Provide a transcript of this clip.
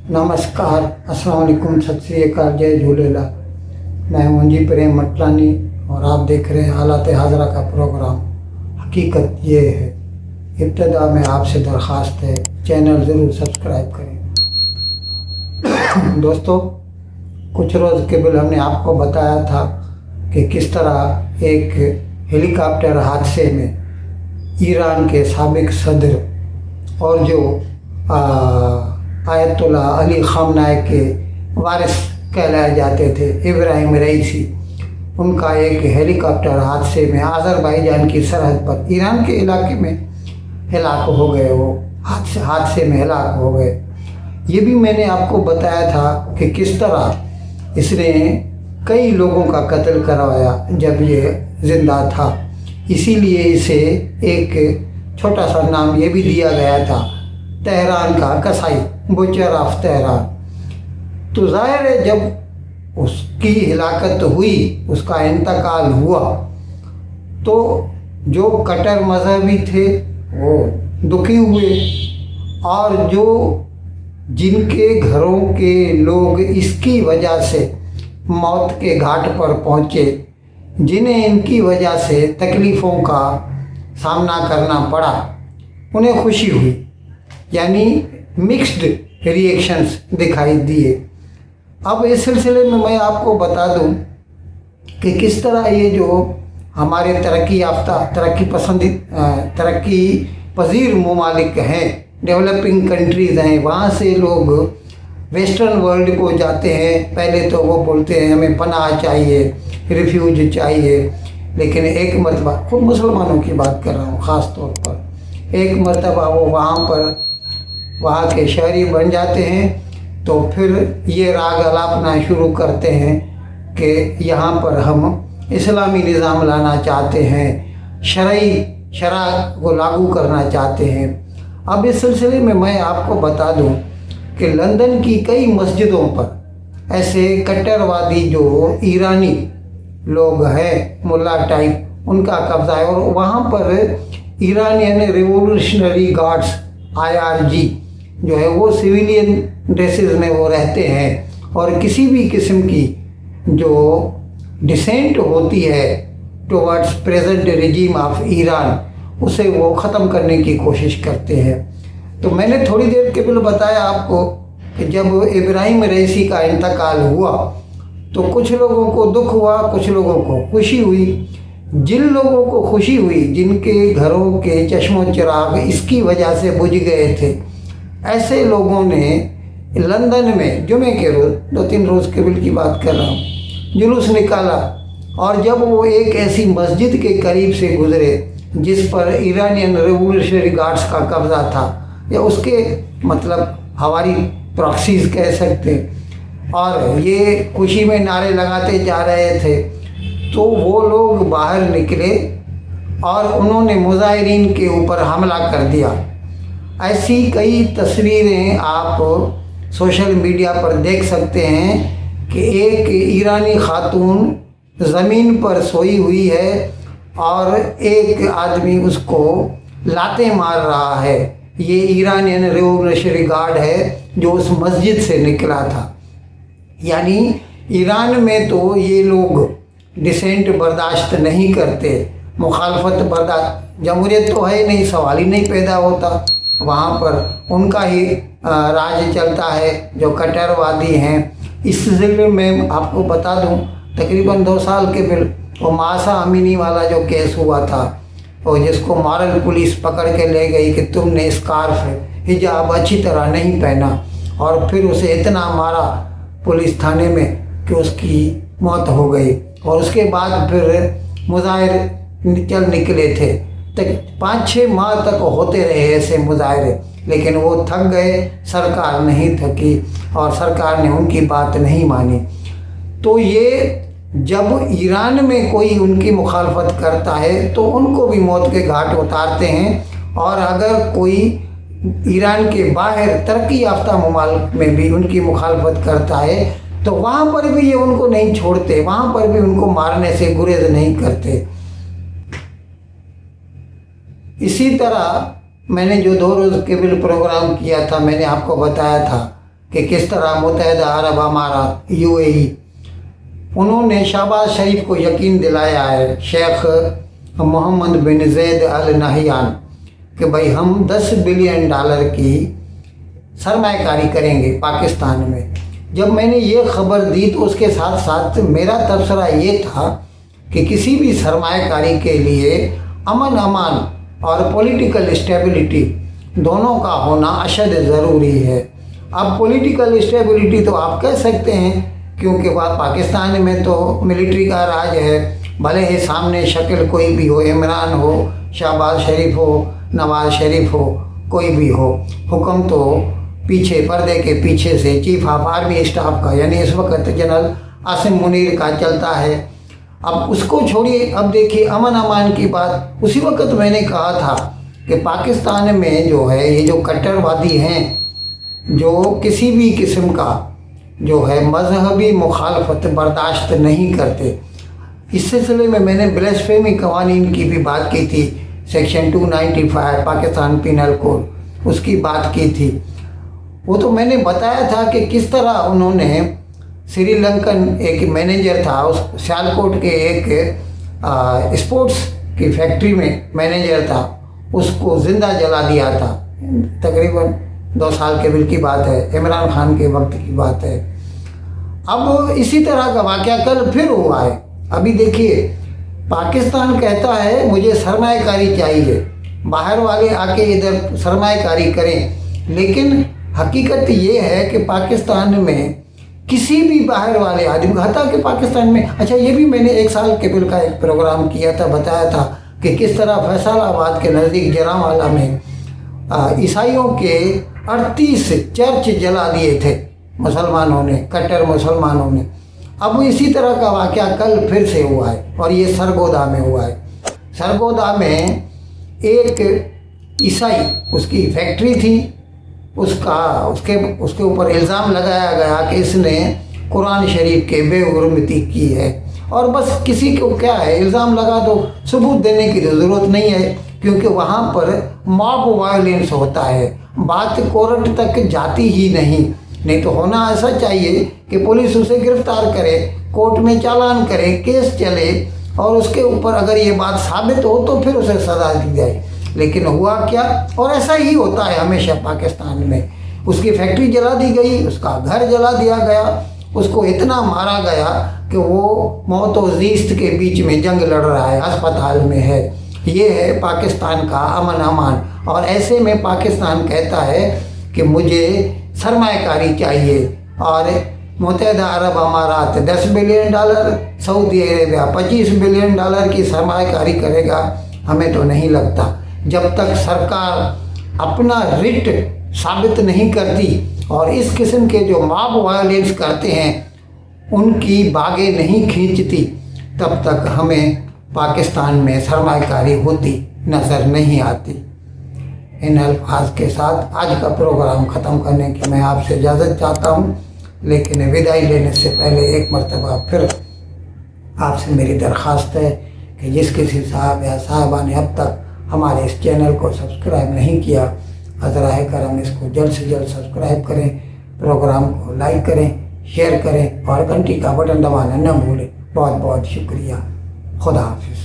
नमस्कार, अस्सलाम वालेकुम, सत श्री अकाल, जय झूलेलाल। मैं हूं जी प्रेम मटलानी और आप देख रहे हैं हालात हाजरा का प्रोग्राम। हकीकत ये है, इब्तदा में आपसे दरख्वास्त है, चैनल ज़रूर सब्सक्राइब करें। दोस्तों, कुछ रोज़ कबल हमने आपको बताया था कि किस तरह एक हेलीकॉप्टर हादसे में ईरान के साबिक सदर और जो आयतुल्ला अली ख़ामनेई के वारिस कहलाए जाते थे, इब्राहिम रईसी, उनका एक हेलीकॉप्टर हादसे में अज़रबैजान की सरहद पर ईरान के इलाके में हलाक हो गए। वो हादसे में हलाक हो गए। ये भी मैंने आपको बताया था कि किस तरह इसने कई लोगों का कत्ल करवाया जब ये ज़िंदा था। इसीलिए इसे एक छोटा सा नाम ये भी दिया गया था, तेहरान का कसाई, बुचर ऑफ तेहरान। तो ज़ाहिर है जब उसकी हिलाकत हुई, उसका इंतकाल हुआ, तो जो कट्टर मजहबी थे वो दुखी हुए, और जो जिनके घरों के लोग इसकी वजह से मौत के घाट पर पहुँचे, जिन्हें इनकी वजह से तकलीफ़ों का सामना करना पड़ा, उन्हें खुशी हुई। यानी मिक्स्ड रिएक्शंस दिखाई दिए। अब इस सिलसिले में मैं आपको बता दूं कि किस तरह ये जो हमारे तरक्की याफ्ता, तरक्की पजीर ममालिक हैं, डेवलपिंग कंट्रीज़ हैं, वहाँ से लोग वेस्टर्न वर्ल्ड को जाते हैं। पहले तो वो बोलते हैं हमें पनाह चाहिए, रिफ्यूज चाहिए, लेकिन एक मरतबा, खुद मुसलमानों की बात कर रहा हूँ ख़ास तौर पर, एक मरतबा वो वहाँ के शहरी बन जाते हैं तो फिर ये राग अलापना शुरू करते हैं कि यहाँ पर हम इस्लामी निज़ाम लाना चाहते हैं, शरा को लागू करना चाहते हैं। अब इस सिलसिले में मैं आपको बता दूं कि लंदन की कई मस्जिदों पर ऐसे कट्टरवादी जो ईरानी लोग हैं, मुल्ला टाइप, उनका कब्ज़ा है, और वहाँ पर ईरानियन रिवोल्यूशनरी गार्ड्स IRG जो है वो सिविलियन ड्रेसेस में वो रहते हैं, और किसी भी किस्म की जो डिसेंट होती है towards present regime of Iran, उसे वो ख़त्म करने की कोशिश करते हैं। तो मैंने थोड़ी देर के पहले बताया आपको कि जब इब्राहिम रईसी का इंतकाल हुआ तो कुछ लोगों को दुख हुआ, कुछ लोगों को खुशी हुई। जिन लोगों को खुशी हुई, जिनके घरों के चश्मो चिराग इसकी वजह से बुझ गए थे, ऐसे लोगों ने लंदन में जुमे के रोज़, 2-3 रोज़ कबल की बात कर रहा हूँ, जुलूस निकाला। और जब वो एक ऐसी मस्जिद के करीब से गुज़रे जिस पर ईरानियन रिवोल्यूशनरी गार्ड्स का कब्ज़ा था, या उसके मतलब हवारी प्रॉक्सीज कह सकते, और ये खुशी में नारे लगाते जा रहे थे, तो वो लोग बाहर निकले और उन्होंने मुजाहिरीन के ऊपर हमला कर दिया। ऐसी कई तस्वीरें आप सोशल मीडिया पर देख सकते हैं कि एक ईरानी खातून ज़मीन पर सोई हुई है और एक आदमी उसको लाते मार रहा है। ये ईरानियन रिवोल्यूशनरी गार्ड है जो उस मस्जिद से निकला था। यानी ईरान में तो ये लोग डिसेंट बर्दाश्त नहीं करते, मुखालफत बर्दाश्त, जमहूरियत तो है नहीं, सवाल ही नहीं पैदा होता। वहाँ पर उनका ही राज चलता है, जो कट्टरवादी हैं। इस सिलसिले में आपको बता दूं, तकरीबन 2 साल के फिर वो मासा अमीनी वाला जो केस हुआ था, और जिसको मॉरल पुलिस पकड़ के ले गई कि तुमने स्कार्फ हिजाब अच्छी तरह नहीं पहना, और फिर उसे इतना मारा पुलिस थाने में कि उसकी मौत हो गई। और उसके बाद फिर मुजाहिर चल निकले थे, तक 5-6 माह तक होते रहे ऐसे मुजाहरे, लेकिन वो थक गए, सरकार नहीं थकी और सरकार ने उनकी बात नहीं मानी। तो ये जब ईरान में कोई उनकी मुखालफत करता है तो उनको भी मौत के घाट उतारते हैं, और अगर कोई ईरान के बाहर तरक्की याफ्ता ममालिक में भी उनकी मुखालफत करता है तो वहाँ पर भी ये उनको नहीं छोड़ते, वहाँ पर भी उनको मारने से गुरेज नहीं करते। इसी तरह मैंने जो 2 रोज़ केबल प्रोग्राम किया था, मैंने आपको बताया था कि किस तरह मुत्तहिदा अरब अमारात UAE उन्होंने शहबाज शरीफ को यकीन दिलाया है, शेख मोहम्मद बिन ज़ैद अल नहयान, कि भाई हम $10 बिलियन की सरमायाकारी करेंगे पाकिस्तान में। जब मैंने ये खबर दी तो उसके साथ साथ मेरा तबसरा ये था कि किसी भी सरमायाकारी के लिए अमन अमान और पॉलिटिकल स्टेबिलिटी दोनों का होना अशद ज़रूरी है। अब पॉलिटिकल स्टेबिलिटी तो आप कह सकते हैं क्योंकि पाकिस्तान में तो मिलिट्री का राज है, भले ही सामने शक्ल कोई भी हो, इमरान हो, शहबाज शरीफ हो, नवाज शरीफ हो, कोई भी हो, हुक्म तो पीछे पर्दे के पीछे से चीफ ऑफ आर्मी स्टाफ का यानी इस वक्त जनरल आसिम मुनीर का चलता है। अब उसको छोड़िए, अब देखिए अमन अमान की बात। उसी वक्त मैंने कहा था कि पाकिस्तान में जो है ये जो कट्टरवादी हैं, जो किसी भी किस्म का जो है मजहबी मुखालफत बर्दाश्त नहीं करते, इस सिलसिले में मैंने ब्लास्फेमी कवानीन की भी बात की थी, सेक्शन 295 पाकिस्तान पिनल कोड, उसकी बात की थी। वो तो मैंने बताया था कि किस तरह उन्होंने श्रीलंकन एक मैनेजर था, उस सियालकोट के एक स्पोर्ट्स की फैक्ट्री में मैनेजर था, उसको ज़िंदा जला दिया था। तकरीबन 2 साल के बिल की बात है, इमरान खान के वक्त की बात है। अब इसी तरह का वाक़या कल फिर हुआ है। अभी देखिए पाकिस्तान कहता है मुझे सरमायाकारी चाहिए, बाहर वाले आके इधर सरमायाकारी करें, लेकिन हकीकत ये है कि पाकिस्तान में किसी भी बाहर वाले आदमी, हता कि पाकिस्तान में, अच्छा ये भी मैंने 1 साल के बिल का एक प्रोग्राम किया था, बताया था कि किस तरह फैसलाबाद के नज़दीक जरावाला में ईसाइयों के 38 चर्च जला दिए थे मुसलमानों ने, कट्टर मुसलमानों ने। अब इसी तरह का वाक़या कल फिर से हुआ है और ये सरगोदा में हुआ है। सरगोदा में एक ईसाई, उसकी फैक्ट्री थी, उसके ऊपर इल्ज़ाम लगाया गया कि इसने कुरान शरीफ के बेहुरमती की है। और बस किसी को क्या है, इल्ज़ाम लगा दो, सबूत देने की तो ज़रूरत नहीं है, क्योंकि वहाँ पर मॉब वायलेंस होता है, बात कोर्ट तक जाती ही नहीं तो होना ऐसा चाहिए कि पुलिस उसे गिरफ्तार करे, कोर्ट में चालान करे, केस चले और उसके ऊपर अगर ये बात साबित हो तो फिर उसे सज़ा दी जाए। लेकिन हुआ क्या, और ऐसा ही होता है हमेशा पाकिस्तान में। उसकी फैक्ट्री जला दी गई, उसका घर जला दिया गया, उसको इतना मारा गया कि वो मौत और ज़ीस्त के बीच में जंग लड़ रहा है, अस्पताल में है। ये है पाकिस्तान का अमन अमान। और ऐसे में पाकिस्तान कहता है कि मुझे सरमायाकारी चाहिए, और मुत्तहिदा अरब अमारात $10 बिलियन, सऊदी अरेबिया $25 बिलियन की सरमायाकारी करेगा। हमें तो नहीं लगता, जब तक सरकार अपना रिट साबित नहीं करती और इस किस्म के जो मॉब वायलेंस करते हैं उनकी बागें नहीं खींचती, तब तक हमें पाकिस्तान में सरमायाकारी होती नज़र नहीं आती। इन अल्फाज के साथ आज का प्रोग्राम ख़त्म करने की मैं आपसे इजाज़त चाहता हूँ, लेकिन विदाई लेने से पहले एक मरतबा फिर आपसे मेरी दरख्वास्त है कि जिस किसी साहब या साहबा ने अब तक हमारे इस चैनल को सब्सक्राइब नहीं किया, अज़राए करम इसको जल्द से जल्द सब्सक्राइब करें, प्रोग्राम को लाइक करें, शेयर करें और घंटी का बटन दबाना न भूलें। बहुत बहुत शुक्रिया। खुदा हाफिज़।